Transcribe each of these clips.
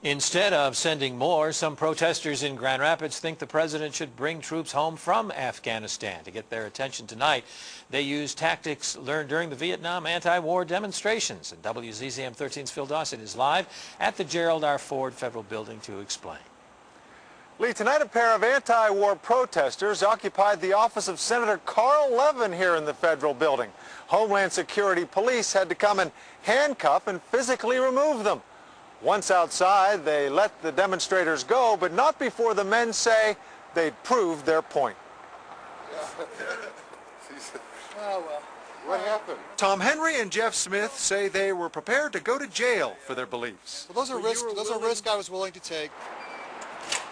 Instead of sending more, some protesters in Grand Rapids think the president should bring troops home from Afghanistan. To get their attention tonight, they used tactics learned during the Vietnam anti-war demonstrations. And WZZM 13's Phil Dawson is live at the Gerald R. Ford Federal Building to explain. Lee, tonight a pair of anti-war protesters occupied the office of Senator Carl Levin here in the Federal Building. Homeland Security police had to come and handcuff and physically remove them. Once outside, they let the demonstrators go, but not before the men say they'd proved their point. Oh, well. What happened? Tom Henry and Jeff Smith say they were prepared to go to jail for their beliefs. Well, those are risks I was willing to take.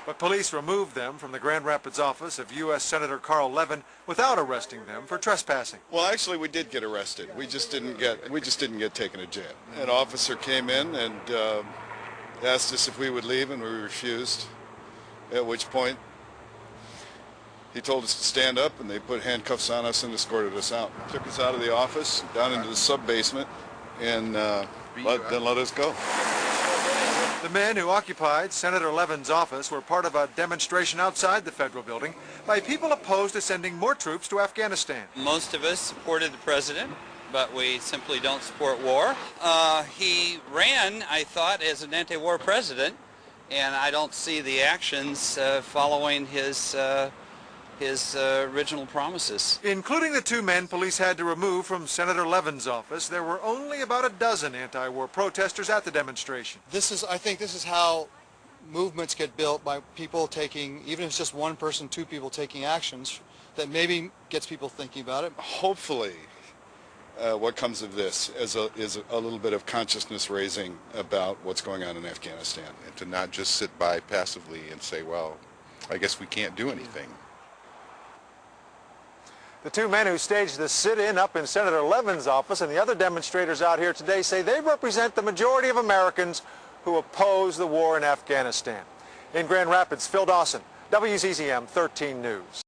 But police removed them from the Grand Rapids office of U.S. Senator Carl Levin without arresting them for trespassing. Well, actually, we did get arrested. We just didn't get taken to jail. An officer came in and asked us if we would leave, and we refused. At which point, he told us to stand up, and they put handcuffs on us and escorted us out. Took us out of the office, down into the sub-basement, and then let us go. The men who occupied Senator Levin's office were part of a demonstration outside the federal building by people opposed to sending more troops to Afghanistan. Most of us supported the president, but we simply don't support war. He ran, I thought, as an anti-war president, and I don't see the actions following his original promises. Including the two men police had to remove from Senator Levin's office, there were only about a dozen anti-war protesters at the demonstration. I think this is how movements get built, by people taking, even if it's just one person, two people taking actions that maybe gets people thinking about it. Hopefully, what comes of this is a little bit of consciousness raising about what's going on in Afghanistan. And to not just sit by passively and say, well, I guess we can't do anything. The two men who staged the sit-in up in Senator Levin's office and the other demonstrators out here today say they represent the majority of Americans who oppose the war in Afghanistan. In Grand Rapids, Phil Dawson, WZZM 13 News.